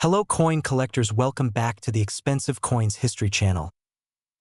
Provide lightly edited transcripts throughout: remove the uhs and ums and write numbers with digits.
Hello coin collectors, welcome back to the Expensive Coins History channel.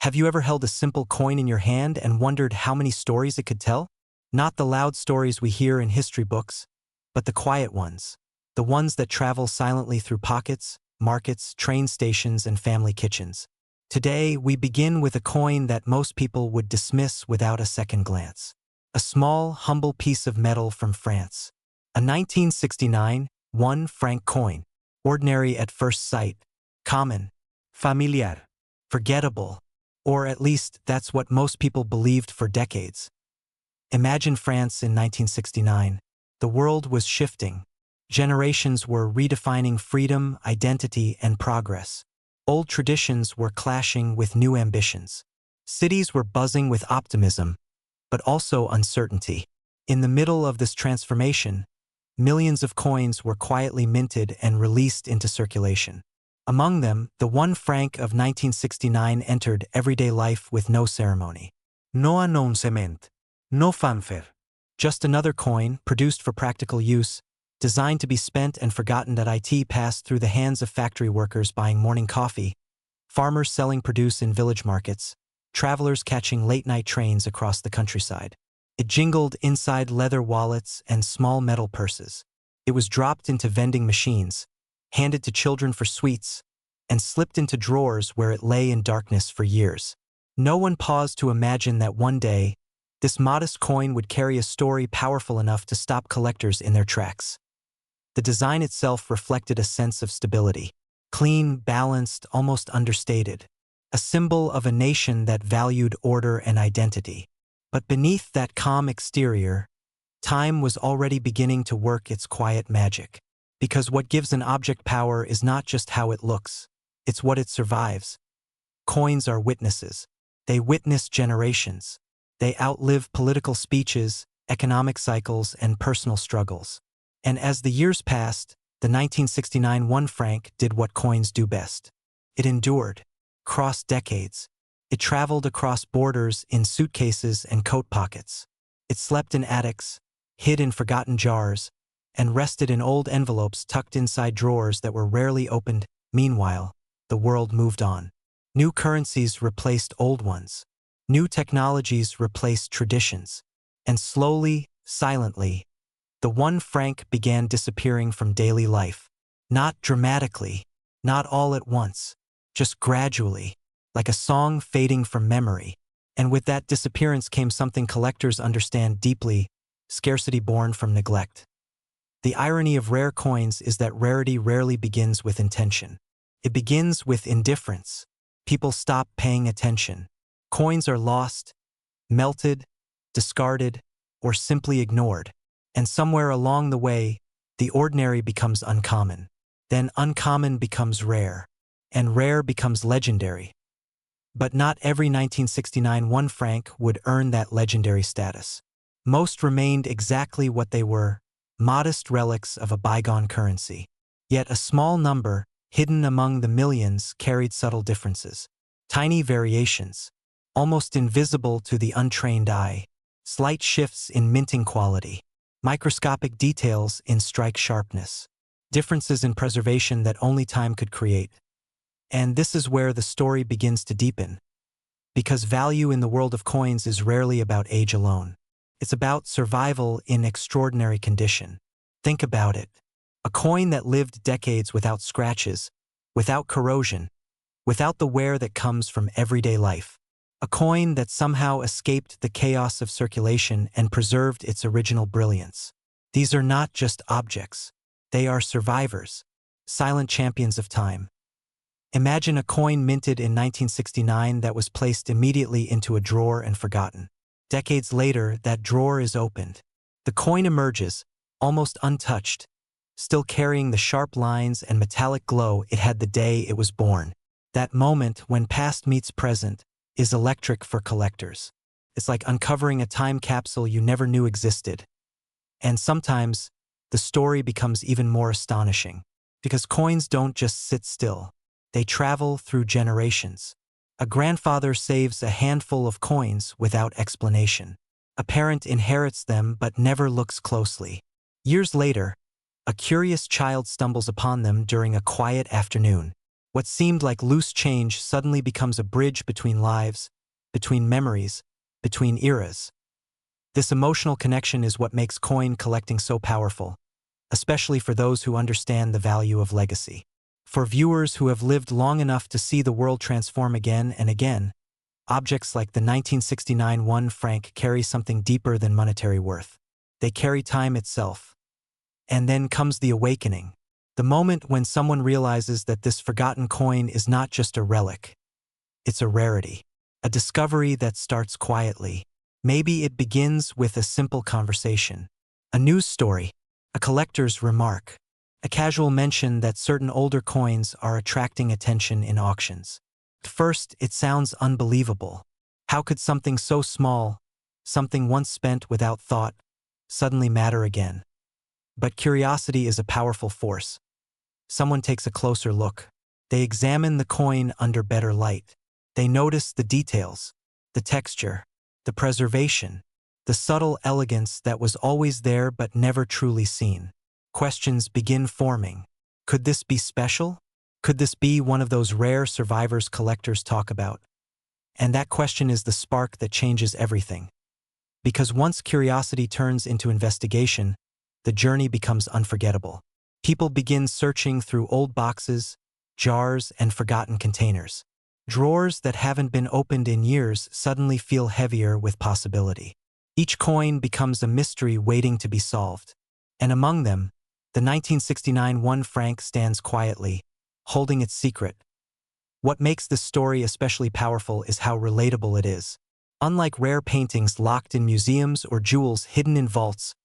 Have you ever held a simple coin in your hand and wondered how many stories it could tell? Not the loud stories we hear in history books, but the quiet ones. The ones that travel silently through pockets, markets, train stations, and family kitchens. Today, we begin with a coin that most people would dismiss without a second glance. A small, humble piece of metal from France. A 1969 1 franc coin. Ordinary at first sight, common, familiar, forgettable, or at least that's what most people believed for decades. Imagine France in 1969. The world was shifting. Generations were redefining freedom, identity, and progress. Old traditions were clashing with new ambitions. Cities were buzzing with optimism, but also uncertainty. In the middle of this transformation, millions of coins were quietly minted and released into circulation. Among them, the 1 franc of 1969 entered everyday life with no ceremony. No announcement, no fanfare. Just another coin, produced for practical use, designed to be spent and forgotten. That IT passed through the hands of factory workers buying morning coffee, farmers selling produce in village markets, travelers catching late-night trains across the countryside. It jingled inside leather wallets and small metal purses. It was dropped into vending machines, handed to children for sweets, and slipped into drawers where it lay in darkness for years. No one paused to imagine that one day, this modest coin would carry a story powerful enough to stop collectors in their tracks. The design itself reflected a sense of stability. Clean, balanced, almost understated. A symbol of a nation that valued order and identity. But beneath that calm exterior, time was already beginning to work its quiet magic. Because what gives an object power is not just how it looks, it's what it survives. Coins are witnesses. They witness generations. They outlive political speeches, economic cycles, and personal struggles. And as the years passed, the 1969 1 franc did what coins do best. It endured, crossed decades. It traveled across borders in suitcases and coat pockets. It slept in attics, hid in forgotten jars, and rested in old envelopes tucked inside drawers that were rarely opened. Meanwhile, the world moved on. New currencies replaced old ones. New technologies replaced traditions. And slowly, silently, the 1 franc began disappearing from daily life. Not dramatically, not all at once, just gradually. Like a song fading from memory. And with that disappearance came something collectors understand deeply: scarcity born from neglect. The irony of rare coins is that rarity rarely begins with intention. It begins with indifference. People stop paying attention. Coins are lost, melted, discarded, or simply ignored. And somewhere along the way, the ordinary becomes uncommon. Then uncommon becomes rare. And rare becomes legendary. But not every 1969 1 franc would earn that legendary status. Most remained exactly what they were, modest relics of a bygone currency. Yet a small number, hidden among the millions, carried subtle differences. Tiny variations, almost invisible to the untrained eye. Slight shifts in minting quality. Microscopic details in strike sharpness. Differences in preservation that only time could create. And this is where the story begins to deepen. Because value in the world of coins is rarely about age alone. It's about survival in extraordinary condition. Think about it. A coin that lived decades without scratches, without corrosion, without the wear that comes from everyday life. A coin that somehow escaped the chaos of circulation and preserved its original brilliance. These are not just objects. They are survivors, silent champions of time. Imagine a coin minted in 1969 that was placed immediately into a drawer and forgotten. Decades later, that drawer is opened. The coin emerges, almost untouched, still carrying the sharp lines and metallic glow it had the day it was born. That moment, when past meets present, is electric for collectors. It's like uncovering a time capsule you never knew existed. And sometimes, the story becomes even more astonishing. Because coins don't just sit still. They travel through generations. A grandfather saves a handful of coins without explanation. A parent inherits them but never looks closely. Years later, A curious child stumbles upon them during a quiet afternoon. What seemed like loose change suddenly becomes a bridge between lives, between memories, between eras. This emotional connection is what makes coin collecting so powerful, especially for those who understand the value of legacy. For viewers who have lived long enough to see the world transform again and again, objects like the 1969 Franc carry something deeper than monetary worth. They carry time itself. And then comes the awakening, the moment when someone realizes that this forgotten coin is not just a relic. It's a rarity, a discovery that starts quietly. Maybe it begins with a simple conversation, a news story, a collector's remark, a casual mention that certain older coins are attracting attention in auctions. At first, it sounds unbelievable. How could something so small, something once spent without thought, suddenly matter again? But curiosity is a powerful force. Someone takes a closer look. They examine the coin under better light. They notice the details, the texture, the preservation, the subtle elegance that was always there but never truly seen. Questions begin forming. Could this be special? Could this be one of those rare survivors collectors talk about? And that question is the spark that changes everything. Because once curiosity turns into investigation, the journey becomes unforgettable. People begin searching through old boxes, jars, and forgotten containers. Drawers that haven't been opened in years suddenly feel heavier with possibility. Each coin becomes a mystery waiting to be solved. And among them, the 1969 Franc stands quietly, holding its secret. What makes this story especially powerful is how relatable it is. Unlike rare paintings locked in museums or jewels hidden in vaults,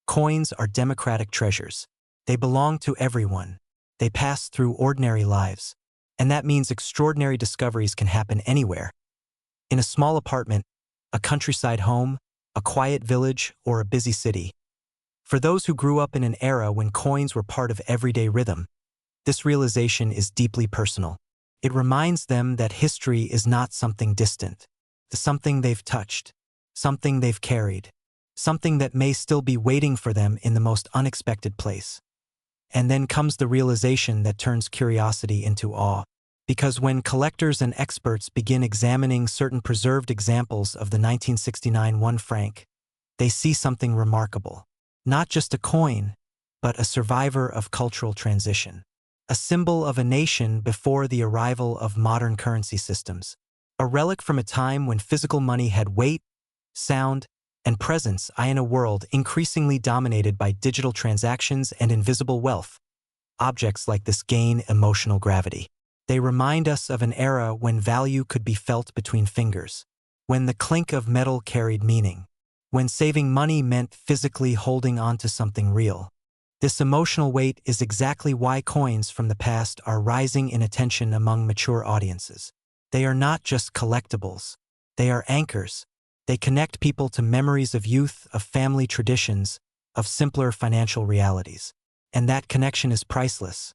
coins are democratic treasures. They belong to everyone. They pass through ordinary lives. And that means extraordinary discoveries can happen anywhere. In a small apartment, a countryside home, a quiet village, or a busy city. For those who grew up in an era when coins were part of everyday rhythm, this realization is deeply personal. It reminds them that history is not something distant, something they've touched, something they've carried, something that may still be waiting for them in the most unexpected place. And then comes the realization that turns curiosity into awe. Because when collectors and experts begin examining certain preserved examples of the 1969 Franc, they see something remarkable. Not just a coin, but a survivor of cultural transition. A symbol of a nation before the arrival of modern currency systems. A relic from a time when physical money had weight, sound, and presence in a world increasingly dominated by digital transactions and invisible wealth. Objects like this gain emotional gravity. They remind us of an era when value could be felt between fingers, when the clink of metal carried meaning, when saving money meant physically holding on to something real. This emotional weight is exactly why coins from the past are rising in attention among mature audiences. They are not just collectibles. They are anchors. They connect people to memories of youth, of family traditions, of simpler financial realities. And that connection is priceless.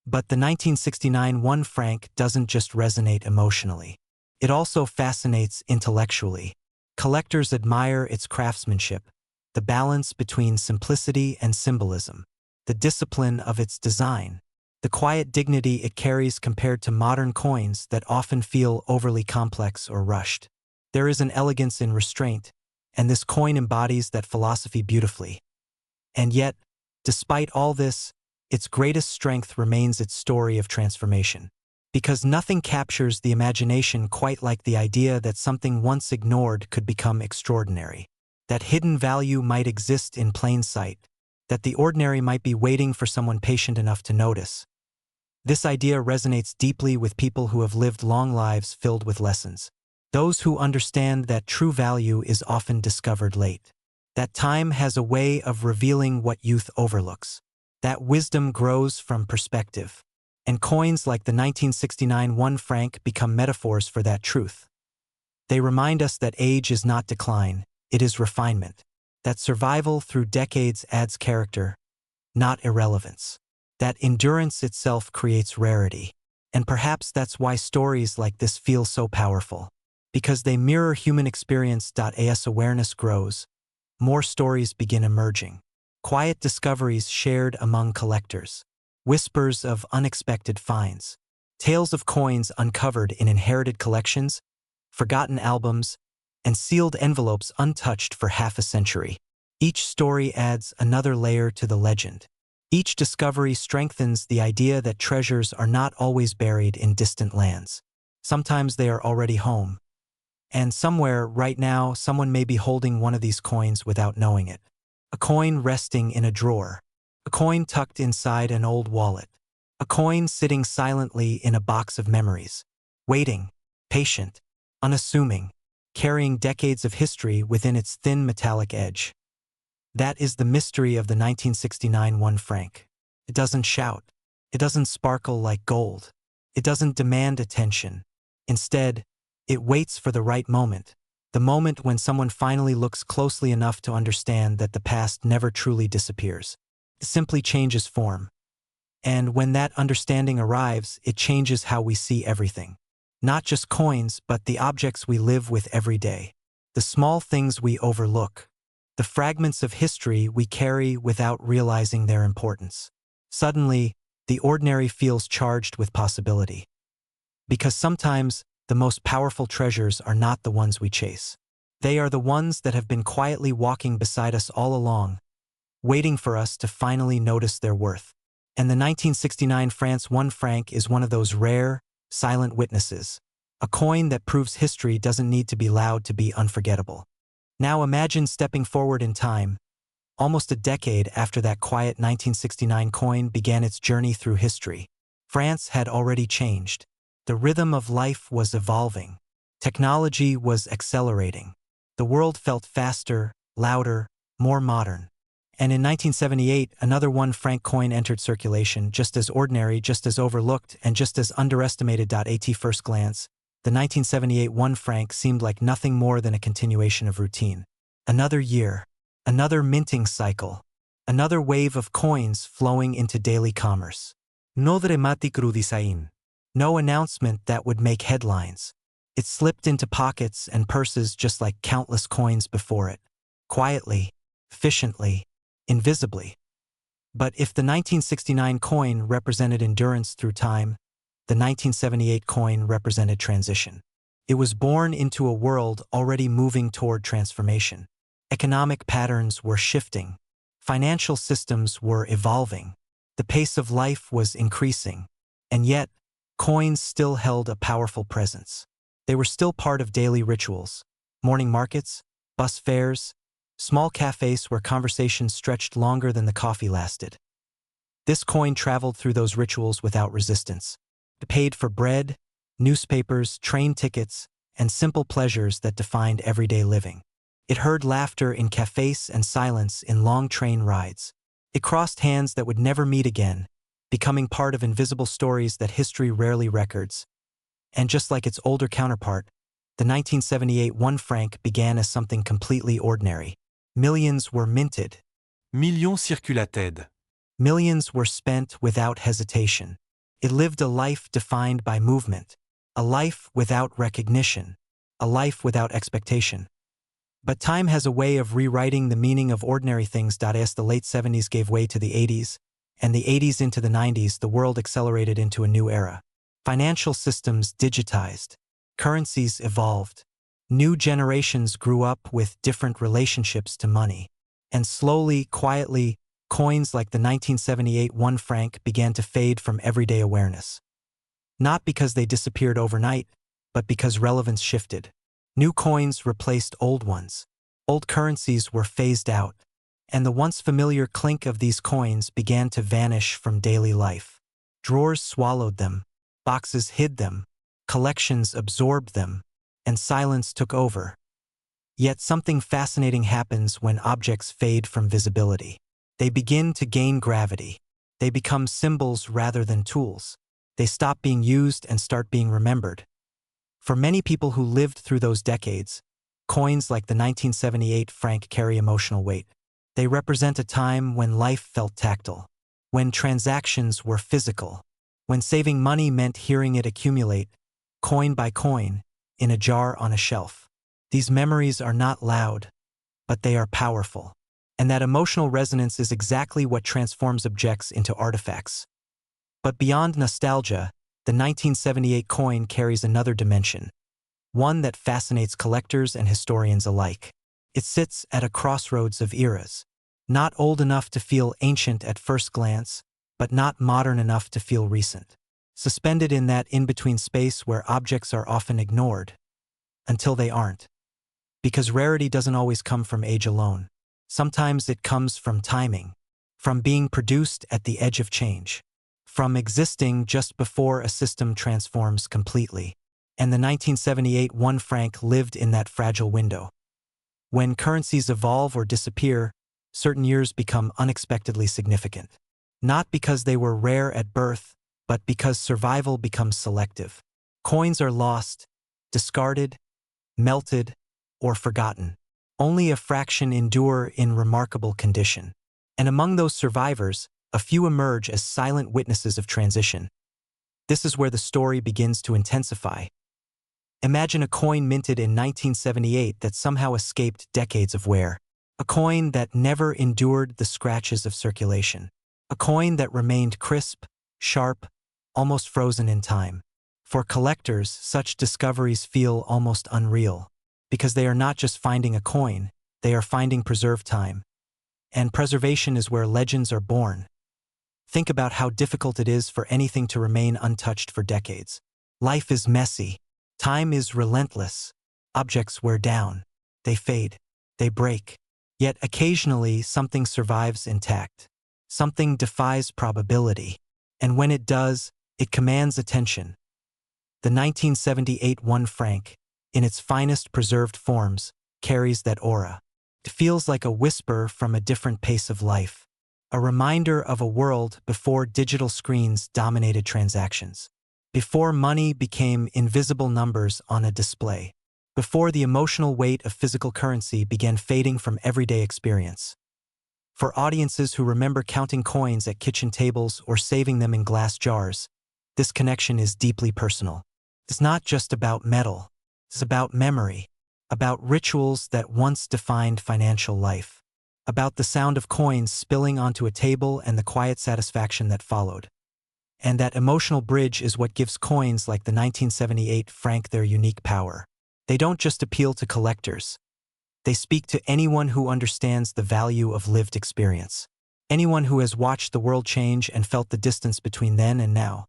But the 1969 Franc doesn't just resonate emotionally. It also fascinates intellectually. Collectors admire its craftsmanship, the balance between simplicity and symbolism, the discipline of its design, the quiet dignity it carries compared to modern coins that often feel overly complex or rushed. There is an elegance in restraint, and this coin embodies that philosophy beautifully. And yet, despite all this, its greatest strength remains its story of transformation. Because nothing captures the imagination quite like the idea that something once ignored could become extraordinary. That hidden value might exist in plain sight. That the ordinary might be waiting for someone patient enough to notice. This idea resonates deeply with people who have lived long lives filled with lessons. Those who understand that true value is often discovered late. That time has a way of revealing what youth overlooks. That wisdom grows from perspective. And coins like the 1969 Franc become metaphors for that truth. They remind us that age is not decline, it is refinement. That survival through decades adds character, not irrelevance. That endurance itself creates rarity. And perhaps that's why stories like this feel so powerful. Because they mirror human experience. As awareness grows, more stories begin emerging. quiet discoveries shared among collectors, whispers of unexpected finds, tales of coins uncovered in inherited collections, forgotten albums, and sealed envelopes untouched for half a century. Each story adds another layer to the legend. Each discovery strengthens the idea that treasures are not always buried in distant lands. Sometimes they are already home. And somewhere, right now, someone may be holding one of these coins without knowing it. A coin resting in a drawer. A coin tucked inside an old wallet. A coin sitting silently in a box of memories. Waiting, patient, unassuming, carrying decades of history within its thin metallic edge. That is the mystery of the 1969 one franc. It doesn't shout. It doesn't sparkle like gold. It doesn't demand attention. Instead, it waits for the right moment. The moment when someone finally looks closely enough to understand that the past never truly disappears. It simply changes form. And when that understanding arrives, it changes how we see everything. Not just coins, but the objects we live with every day. The small things we overlook. The fragments of history we carry without realizing their importance. Suddenly, the ordinary feels charged with possibility. Because sometimes, the most powerful treasures are not the ones we chase. They are the ones that have been quietly walking beside us all along, waiting for us to finally notice their worth. And the 1969 France 1 franc is one of those rare, silent witnesses. A coin that proves history doesn't need to be loud to be unforgettable. Now imagine stepping forward in time, almost a decade after that quiet 1969 coin began its journey through history. France had already changed. The rhythm of life was evolving. Technology was accelerating. The world felt faster, louder, more modern. And in 1978, another 1 franc coin entered circulation, just as ordinary, just as overlooked, and just as underestimated. At first glance, the 1978 1 franc seemed like nothing more than a continuation of routine. Another year, another minting cycle, another wave of coins flowing into daily commerce. No dramatic design. No announcement that would make headlines. It slipped into pockets and purses just like countless coins before it. Quietly, efficiently, invisibly. But if the 1969 coin represented endurance through time, the 1978 coin represented transition. It was born into a world already moving toward transformation. Economic patterns were shifting. Financial systems were evolving. The pace of life was increasing. And yet, coins still held a powerful presence. They were still part of daily rituals. Morning markets, bus fares, small cafes where conversations stretched longer than the coffee lasted. This coin traveled through those rituals without resistance. It paid for bread, newspapers, train tickets, and simple pleasures that defined everyday living. It heard laughter in cafes and silence in long train rides. It crossed hands that would never meet again, becoming part of invisible stories that history rarely records. And just like its older counterpart, the 1978 1 franc began as something completely ordinary. Millions were minted. Millions circulated. Millions were spent without hesitation. It lived a life defined by movement, a life without recognition, a life without expectation. But time has a way of rewriting the meaning of ordinary things. As the late 70s gave way to the 80s, and the 80s into the 90s, the world accelerated into a new era. Financial systems digitized. Currencies evolved. New generations grew up with different relationships to money. And slowly, quietly, coins like the 1978 1 franc began to fade from everyday awareness. Not because they disappeared overnight, but because relevance shifted. New coins replaced old ones. Old currencies were phased out, and the once familiar clink of these coins began to vanish from daily life. Drawers swallowed them, boxes hid them, collections absorbed them, and silence took over. Yet something fascinating happens when objects fade from visibility. They begin to gain gravity. They become symbols rather than tools. They stop being used and start being remembered. For many people who lived through those decades, coins like the 1978 franc carry emotional weight. They represent a time when life felt tactile, when transactions were physical, when saving money meant hearing it accumulate, coin by coin, in a jar on a shelf. These memories are not loud, but they are powerful. And that emotional resonance is exactly what transforms objects into artifacts. But beyond nostalgia, the 1978 coin carries another dimension, one that fascinates collectors and historians alike. It sits at a crossroads of eras, not old enough to feel ancient at first glance, but not modern enough to feel recent. Suspended in that in-between space where objects are often ignored, until they aren't. Because rarity doesn't always come from age alone. Sometimes it comes from timing, from being produced at the edge of change, from existing just before a system transforms completely. And the 1978 Franc lived in that fragile window. When currencies evolve or disappear, certain years become unexpectedly significant. Not because they were rare at birth, but because survival becomes selective. Coins are lost, discarded, melted, or forgotten. Only a fraction endure in remarkable condition. And among those survivors, a few emerge as silent witnesses of transition. This is where the story begins to intensify. Imagine a coin minted in 1978 that somehow escaped decades of wear. A coin that never endured the scratches of circulation. A coin that remained crisp, sharp, almost frozen in time. For collectors, such discoveries feel almost unreal, because they are not just finding a coin, they are finding preserved time. And preservation is where legends are born. Think about how difficult it is for anything to remain untouched for decades. Life is messy. Time is relentless. Objects wear down. They fade. They break. Yet occasionally something survives intact. Something defies probability. And when it does, it commands attention. The 1978 Franc, in its finest preserved forms, carries that aura. It feels like a whisper from a different pace of life. A reminder of a world before digital screens dominated transactions. Before money became invisible numbers on a display. Before the emotional weight of physical currency began fading from everyday experience. For audiences who remember counting coins at kitchen tables or saving them in glass jars, this connection is deeply personal. It's not just about metal. It's about memory, about rituals that once defined financial life, about the sound of coins spilling onto a table and the quiet satisfaction that followed. And that emotional bridge is what gives coins like the 1978 Franc their unique power. They don't just appeal to collectors. They speak to anyone who understands the value of lived experience. Anyone who has watched the world change and felt the distance between then and now.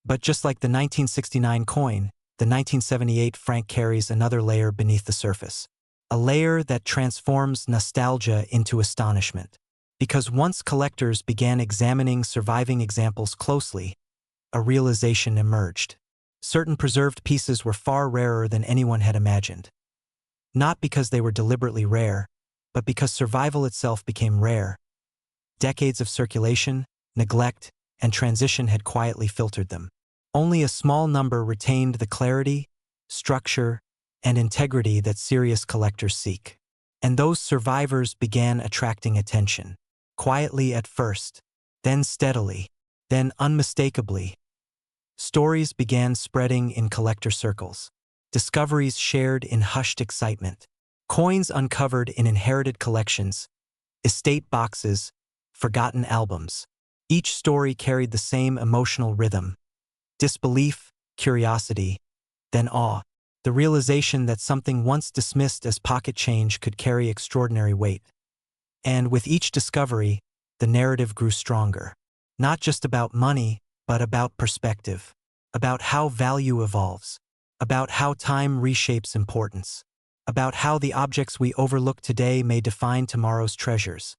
But just like the 1969 coin, the 1978 Franc carries another layer beneath the surface. A layer that transforms nostalgia into astonishment. Because once collectors began examining surviving examples closely, a realization emerged. Certain preserved pieces were far rarer than anyone had imagined. Not because they were deliberately rare, but because survival itself became rare. Decades of circulation, neglect, and transition had quietly filtered them. Only a small number retained the clarity, structure, and integrity that serious collectors seek. And those survivors began attracting attention. Quietly at first, then steadily, then unmistakably. Stories began spreading in collector circles. Discoveries shared in hushed excitement. Coins uncovered in inherited collections, estate boxes, forgotten albums. Each story carried the same emotional rhythm. Disbelief, curiosity, then awe. The realization that something once dismissed as pocket change could carry extraordinary weight. And with each discovery, the narrative grew stronger. Not just about money, but about perspective. About how value evolves. About how time reshapes importance. About how the objects we overlook today may define tomorrow's treasures.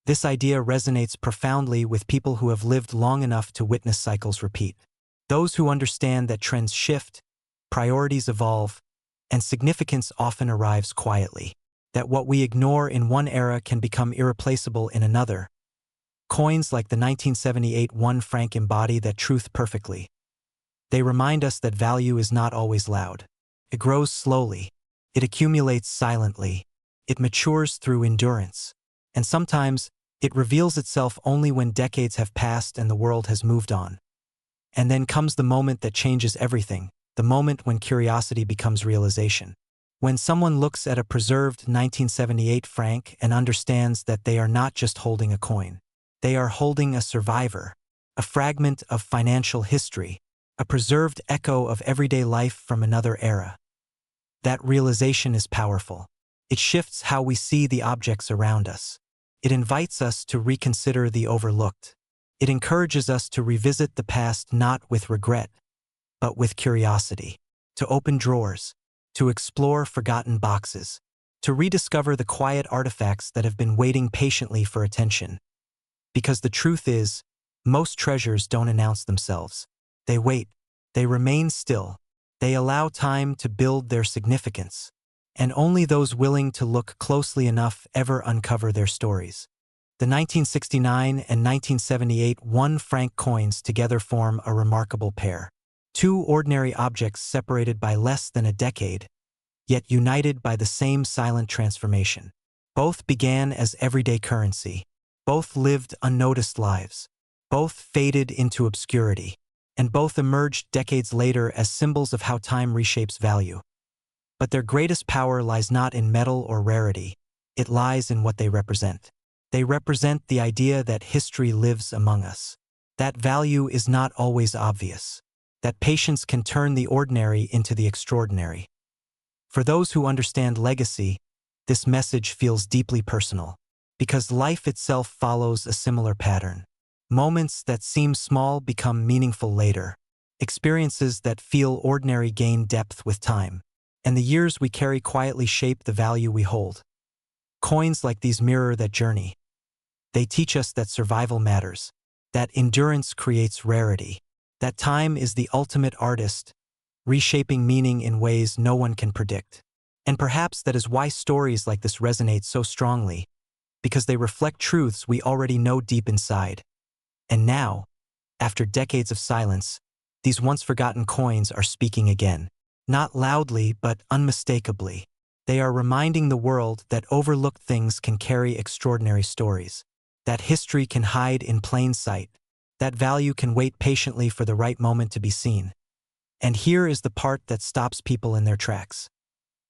This idea resonates profoundly with people who have lived long enough to witness cycles repeat. Those who understand that trends shift, priorities evolve, and significance often arrives quietly. That what we ignore in one era can become irreplaceable in another. Coins like the 1978 Franc embody that truth perfectly. They remind us that value is not always loud. It grows slowly. It accumulates silently. It matures through endurance. And sometimes, it reveals itself only when decades have passed and the world has moved on. And then comes the moment that changes everything, the moment when curiosity becomes realization. When someone looks at a preserved 1978 franc and understands that they are not just holding a coin, they are holding a survivor, a fragment of financial history, a preserved echo of everyday life from another era. That realization is powerful. It shifts how we see the objects around us. It invites us to reconsider the overlooked. It encourages us to revisit the past not with regret, but with curiosity, to open drawers, to explore forgotten boxes, to rediscover the quiet artifacts that have been waiting patiently for attention. Because the truth is, most treasures don't announce themselves. They wait, they remain still, they allow time to build their significance, and only those willing to look closely enough ever uncover their stories. The 1969 and 1978 1 franc coins together form a remarkable pair. Two ordinary objects separated by less than a decade, yet united by the same silent transformation. Both began as everyday currency. Both lived unnoticed lives. Both faded into obscurity. And both emerged decades later as symbols of how time reshapes value. But their greatest power lies not in metal or rarity. It lies in what they represent. They represent the idea that history lives among us. That value is not always obvious. That patience can turn the ordinary into the extraordinary. For those who understand legacy, this message feels deeply personal, because life itself follows a similar pattern. Moments that seem small become meaningful later. Experiences that feel ordinary gain depth with time, and the years we carry quietly shape the value we hold. Coins like these mirror that journey. They teach us that survival matters, that endurance creates rarity, that time is the ultimate artist, reshaping meaning in ways no one can predict. And perhaps that is why stories like this resonate so strongly, because they reflect truths we already know deep inside. And now, after decades of silence, these once-forgotten coins are speaking again. Not loudly, but unmistakably. They are reminding the world that overlooked things can carry extraordinary stories, that history can hide in plain sight, that value can wait patiently for the right moment to be seen. And here is the part that stops people in their tracks.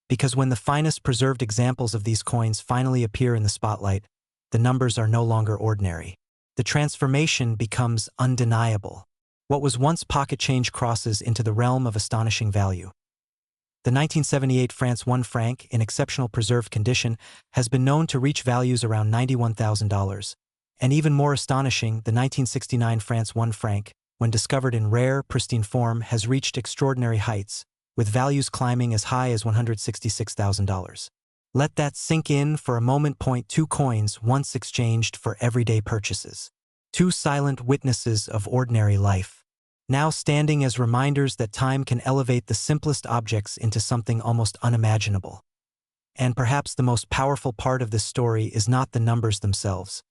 Because when the finest preserved examples of these coins finally appear in the spotlight, the numbers are no longer ordinary. The transformation becomes undeniable. What was once pocket change crosses into the realm of astonishing value. The 1978 France 1 franc, in exceptional preserved condition, has been known to reach values around $91,000. And even more astonishing, the 1969 France 1 franc, when discovered in rare, pristine form, has reached extraordinary heights, with values climbing as high as $166,000. Let that sink in for a moment. Two coins once exchanged for everyday purchases. Two silent witnesses of ordinary life, now standing as reminders that time can elevate the simplest objects into something almost unimaginable. And perhaps the most powerful part of this story is not the numbers themselves,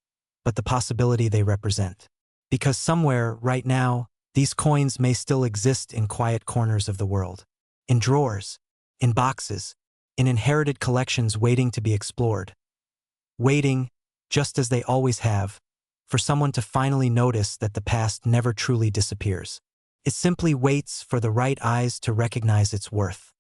but the possibility they represent. Because somewhere, right now, these coins may still exist in quiet corners of the world. In drawers, in boxes, in inherited collections waiting to be explored. Waiting, just as they always have, for someone to finally notice that the past never truly disappears. It simply waits for the right eyes to recognize its worth.